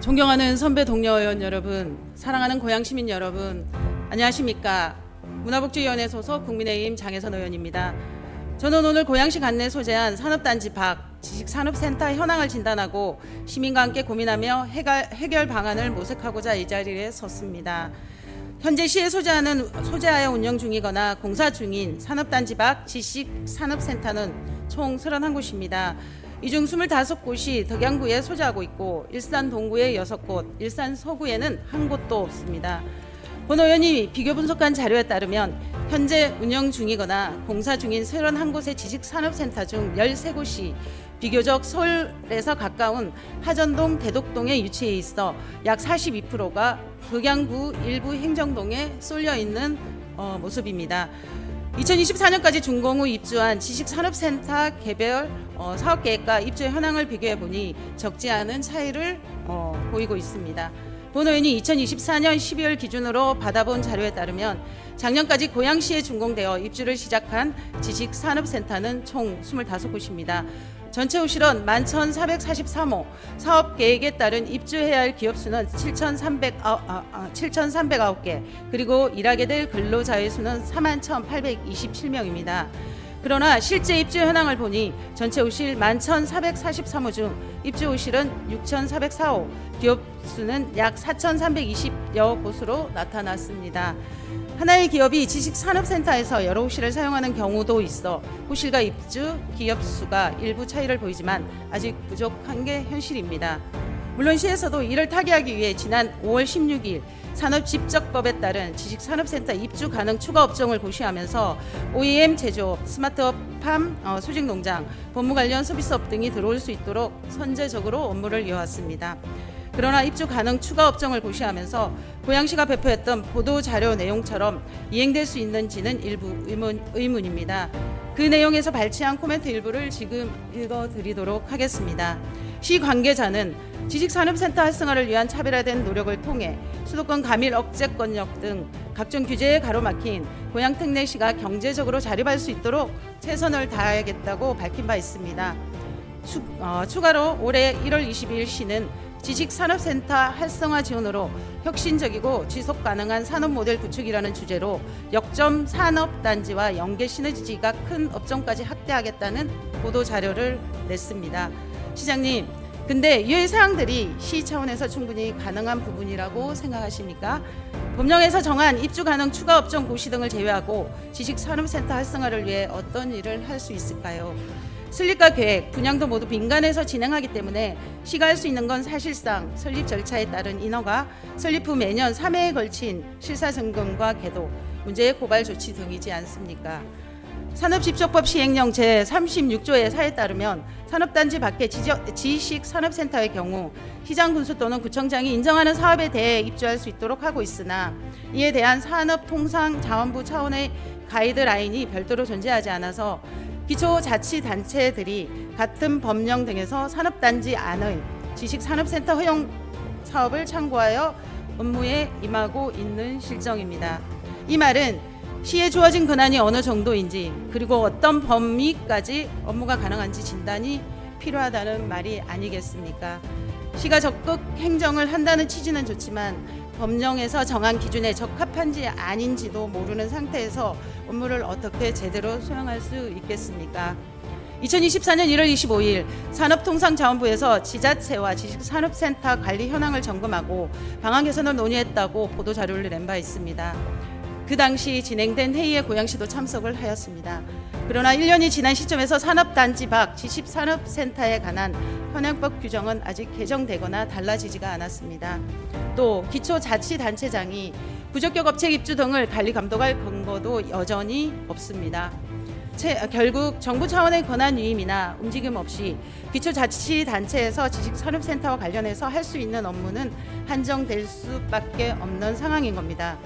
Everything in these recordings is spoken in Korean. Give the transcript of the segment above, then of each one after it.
존경하는 선배 동료 의원 여러분, 사랑하는 고양 시민 여러분, 안녕하십니까? 문화복지위원회 소속 국민의힘 장혜선 의원입니다. 저는 오늘 고양시 관내 소재한 산업단지 밖 지식산업센터 현황을 진단하고 시민과 함께 고민하며 해결 방안을 모색하고자 이 자리에 섰습니다. 현재 시에 소재하여 운영 중이거나 공사 중인 산업단지 밖 지식산업센터는 총 31곳입니다. 이 중 25곳이 덕양구에 소재하고 있고 일산 동구에 6곳, 일산 서구에는 한 곳도 없습니다. 본 의원이 비교 분석한 자료에 따르면 현재 운영 중이거나 공사 중인 31곳의 지식산업센터 중 13곳이 비교적 서울에서 가까운 하전동, 대덕동에 위치해 있어 약 42%가 덕양구 일부 행정동에 쏠려 있는 모습입니다. 2024년까지 준공 후 입주한 지식산업센터 개별 사업계획과 입주 현황을 비교해보니 적지 않은 차이를 보이고 있습니다. 본 의원이 2024년 12월 기준으로 받아본 자료에 따르면 작년까지 고양시에 준공되어 입주를 시작한 지식산업센터는 총 25곳입니다. 전체 호실은 11,443호, 사업계획에 따른 입주해야 할 기업수는 7,309개, 그리고 일하게 될 근로자의 수는 41,827명입니다. 그러나 실제 입주 현황을 보니 전체 호실 11,443호 중 입주 호실은 6,404호, 기업 수는 약 4,320여 곳으로 나타났습니다. 하나의 기업이 지식산업센터에서 여러 호실을 사용하는 경우도 있어 호실과 입주 기업 수가 일부 차이를 보이지만 아직 부족한 게 현실입니다. 물론 시에서도 이를 타개하기 위해 지난 5월 16일 산업집적법에 따른 지식산업센터 입주 가능 추가 업종을 고시하면서 OEM 제조업, 스마트팜, 수직농장, 법무 관련 서비스업 등이 들어올 수 있도록 선제적으로 업무를 이어왔습니다. 그러나 입주 가능 추가 업종을 고시하면서 고양시가 배포했던 보도자료 내용처럼 이행될 수 있는지는 일부 의문입니다. 그 내용에서 발췌한 코멘트 일부를 지금 읽어드리도록 하겠습니다. 시 관계자는 지식산업센터 활성화를 위한 차별화된 노력을 통해 수도권 가밀 억제권역 등 각종 규제에 가로막힌 고양 특례시가 경제적으로 자립할 수 있도록 최선을 다하겠다고 밝힌 바 있습니다. 추가로 올해 1월 22일 시는 지식산업센터 활성화 지원으로 혁신적이고 지속가능한 산업모델 구축이라는 주제로 역점 산업단지와 연계 시너지가 큰 업종까지 확대하겠다는 보도자료를 냈습니다. 시장님, 근데 이 사항들이 시 차원에서 충분히 가능한 부분이라고 생각하십니까? 법령에서 정한 입주 가능 추가 업종 고시 등을 제외하고 지식산업센터 활성화를 위해 어떤 일을 할 수 있을까요? 설립과 계획, 분양도 모두 민간에서 진행하기 때문에 시가 할 수 있는 건 사실상 설립 절차에 따른 인허가, 설립 후 매년 3회에 걸친 실사점검과 계도, 문제의 고발 조치 등이지 않습니까? 산업집적법 시행령 제36조의 사에 따르면 산업단지 밖의 지식산업센터의 경우 시장 군수 또는 구청장이 인정하는 사업에 대해 입주할 수 있도록 하고 있으나 이에 대한 산업통상자원부 차원의 가이드라인이 별도로 존재하지 않아서 기초자치단체들이 같은 법령 등에서 산업단지 안의 지식산업센터 허용 사업을 참고하여 업무에 임하고 있는 실정입니다. 이 말은 시에 주어진 권한이 어느 정도인지 그리고 어떤 범위까지 업무가 가능한지 진단이 필요하다는 말이 아니겠습니까? 시가 적극 행정을 한다는 취지는 좋지만 법령에서 정한 기준에 적합한지 아닌지도 모르는 상태에서 업무를 어떻게 제대로 수행할 수 있겠습니까? 2024년 1월 25일 산업통상자원부에서 지자체와 지식산업센터 관리 현황을 점검하고 방안 개선을 논의했다고 보도자료를 낸 바 있습니다. 그 당시 진행된 회의에 고양시도 참석을 하였습니다. 그러나 1년이 지난 시점에서 산업단지 밖 지식산업센터에 관한 현행법 규정은 아직 개정되거나 달라지지가 않았습니다. 또 기초자치단체장이 부적격 업체 입주 등을 관리 감독할 근거도 여전히 없습니다. 결국 정부 차원의 권한 위임이나 움직임 없이 기초자치단체에서 지식산업센터와 관련해서 할 수 있는 업무는 한정될 수밖에 없는 상황인 겁니다.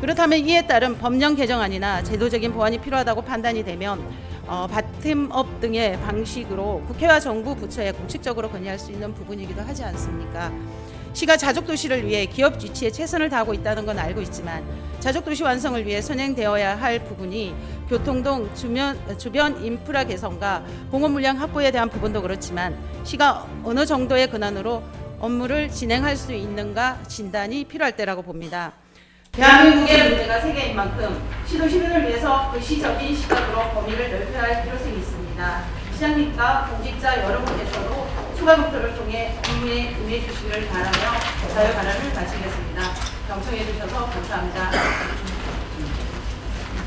그렇다면 이에 따른 법령 개정안이나 제도적인 보완이 필요하다고 판단이 되면 바텀업 등의 방식으로 국회와 정부 부처에 공식적으로 건의할 수 있는 부분이기도 하지 않습니까? 시가 자족도시를 위해 기업 유치에 최선을 다하고 있다는 건 알고 있지만 자족도시 완성을 위해 선행되어야 할 부분이 교통 등 주변 인프라 개선과 공업 물량 확보에 대한 부분도 그렇지만 시가 어느 정도의 권한으로 업무를 진행할 수 있는가 진단이 필요할 때라고 봅니다. 대한민국의 문제가 세계인 만큼 시도 실현을 위해서 그 시적인 시각으로 범위를 넓혀야 할 필요성이 있습니다. 시장님과 공직자 여러분께서도 추가 검토를 통해 업무에 임해 주시기를 바라며 자유 발언을 마치겠습니다. 경청해 주셔서 감사합니다.